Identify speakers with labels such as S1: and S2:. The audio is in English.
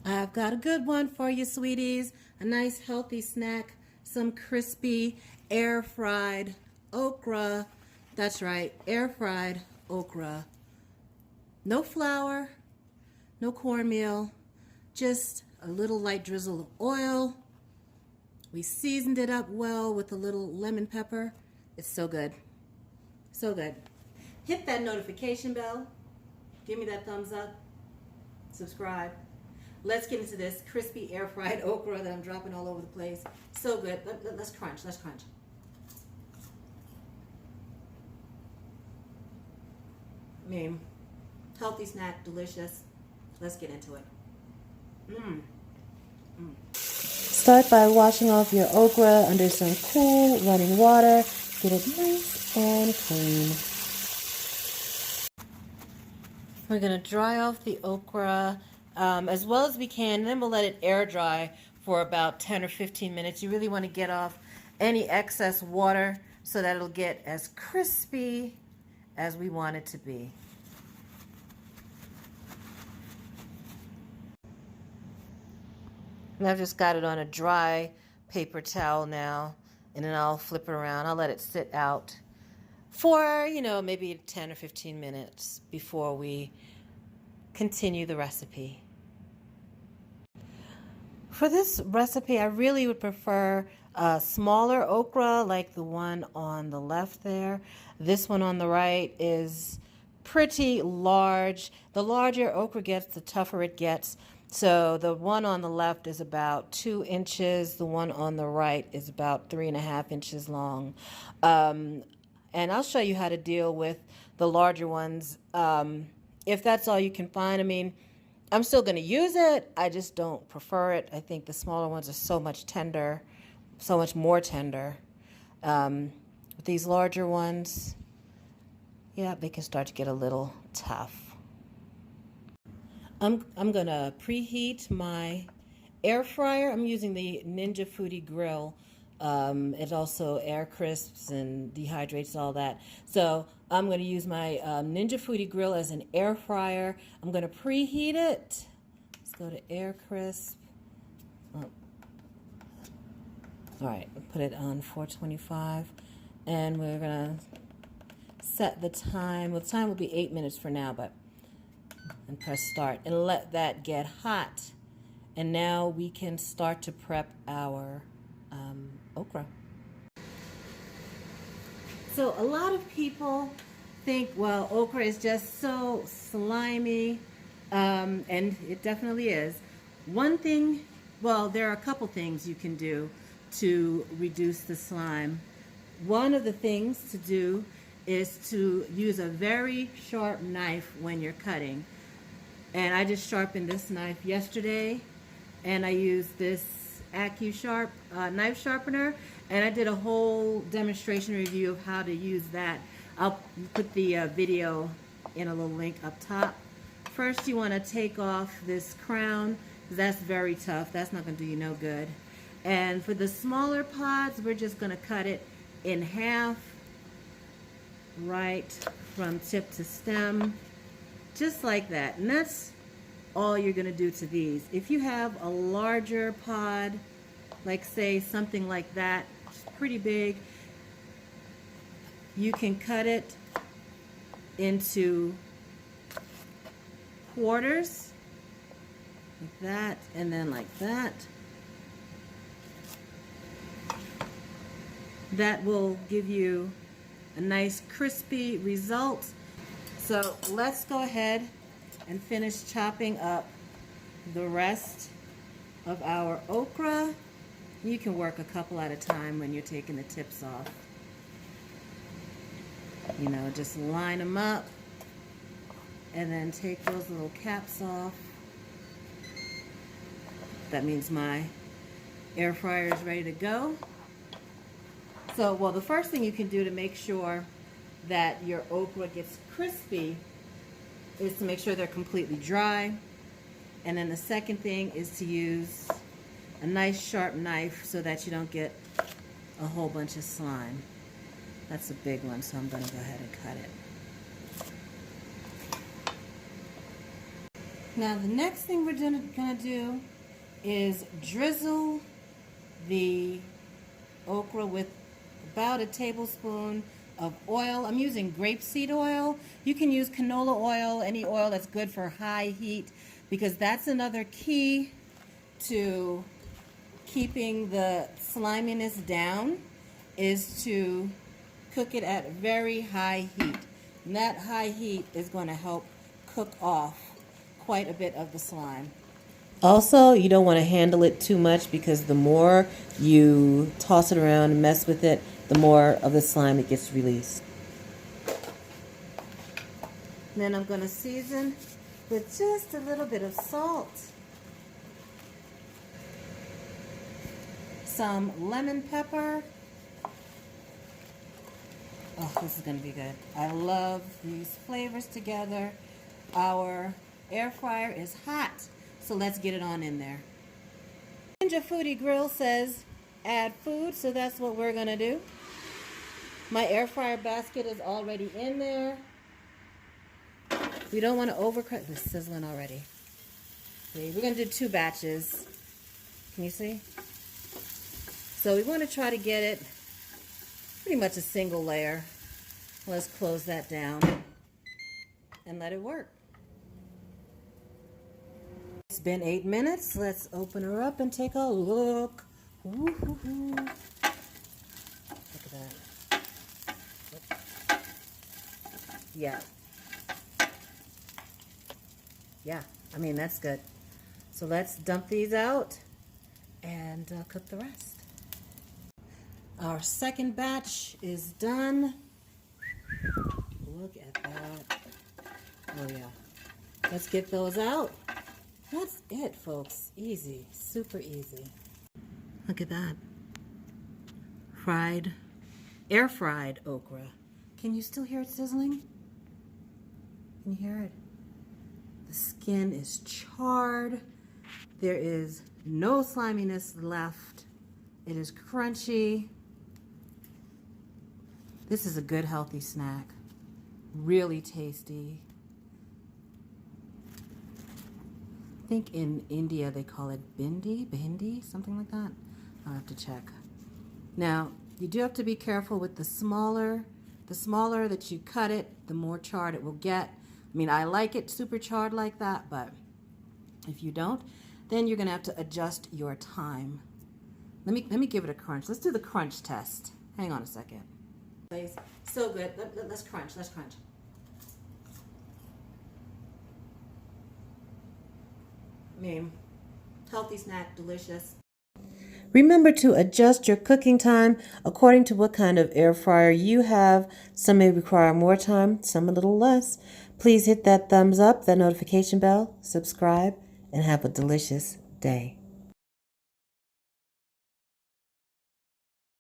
S1: I've got a good one for you, sweeties. A nice healthy snack, some crispy air-fried okra. That's right, air-fried okra. No flour, no cornmeal, just a little light drizzle of oil. We seasoned it up well with a little lemon pepper. It's so good. So good. Hit that notification bell. Give me that thumbs up. Subscribe. Let's get into this crispy air-fried okra that I'm dropping all over the place. So good. Let's crunch. Let's crunch. I mean, healthy snack, delicious. Let's get into it. Start by washing off your okra under some cool running water. Get it nice and clean. We're going to dry off the okra as well as we can, and then we'll let it air dry for about 10 or 15 minutes. You really want to get off any excess water so that it'll get as crispy as we want it to be. And I've just got it on a dry paper towel now, and then I'll flip it around. I'll let it sit out for, maybe 10 or 15 minutes before we continue the recipe. For this recipe, I really would prefer a smaller okra like the one on the left there. This one on the right is pretty large. The larger okra gets, the tougher it gets. So the one on the left is about 2 inches. The one on the right is about 3.5 inches long. And I'll show you how to deal with the larger ones if that's all you can find. I mean, I'm still going to use it. I just don't prefer it. I think the smaller ones are so much tender, so much more tender. With these larger ones, yeah, they can start to get a little tough. I'm going to preheat my air fryer. I'm using the Ninja Foodi Grill. It also air crisps and dehydrates all that. So I'm going to use my Ninja Foodi Grill as an air fryer. I'm going to preheat it. Let's go to air crisp. Oh. All right, put it on 425, and we're going to set the time. Well, the time will be 8 minutes for now, and press start and let that get hot. And now we can start to prep our okra. So a lot of people think, well, okra is just so slimy, and it definitely is. One thing, well, there are a couple things you can do to reduce the slime. One of the things to do is to use a very sharp knife when you're cutting. And I just sharpened this knife yesterday, and I used this AccuSharp knife sharpener, and I did a whole demonstration review of how to use that. I'll put the video in a little link up top. First, you want to take off this crown, because that's very tough. That's not going to do you no good. And for the smaller pods, we're just going to cut it in half, right from tip to stem, just like that. And that's all you're going to do to these. If you have a larger pod, like say something like that, it's pretty big, you can cut it into quarters, like that, and then like that. That will give you a nice crispy result. So let's go ahead and finish chopping up the rest of our okra. You can work a couple at a time when you're taking the tips off. Just line them up and then take those little caps off. That means my air fryer is ready to go. So, well, the first thing you can do to make sure that your okra gets crispy is to make sure they're completely dry. And then the second thing is to use a nice sharp knife so that you don't get a whole bunch of slime. That's a big one, so I'm going to go ahead and cut it. Now the next thing we're gonna do is drizzle the okra with about a tablespoon of oil. I'm using grapeseed oil. You can use canola oil, any oil that's good for high heat, because that's another key to keeping the sliminess down, is to cook it at very high heat. And that high heat is going to help cook off quite a bit of the slime. Also, you don't want to handle it too much, because the more you toss it around and mess with it, the more of the slime it gets released. Then I'm going to season with just a little bit of salt, some lemon pepper. Oh, this is going to be good. I love these flavors together. Our air fryer is hot, so let's get it on in there. Ninja Foodi Grill says add food, so that's what we're going to do. My air fryer basket is already in there. We don't want to overcook. It's sizzling already. See, we're going to do 2 batches. Can you see? So we want to try to get it pretty much a single layer. Let's close that down and let it work. It's been 8 minutes. Let's open her up and take a look. Woo-hoo-hoo. Look at that. Yeah. Yeah, I mean, that's good. So let's dump these out and cook the rest. Our second batch is done. Look at that. Oh yeah. Let's get those out. That's it, folks. Easy, super easy. Look at that. Air fried okra. Can you still hear it sizzling? Can you hear it? The skin is charred. There is no sliminess left. It is crunchy. This is a good healthy snack. Really tasty. I think in India they call it Bhindi, something like that. I'll have to check. Now, you do have to be careful with the smaller that you cut it, the more charred it will get. I mean, I like it super charred like that, but if you don't, then you're gonna have to adjust your time. Let me give it a crunch. Let's do the crunch test. Hang on a second. So good. Let's crunch. Let's crunch. I mean, healthy snack, delicious. Remember to adjust your cooking time according to what kind of air fryer you have. Some may require more time, some a little less. Please hit that thumbs up, that notification bell, subscribe, and have a delicious day.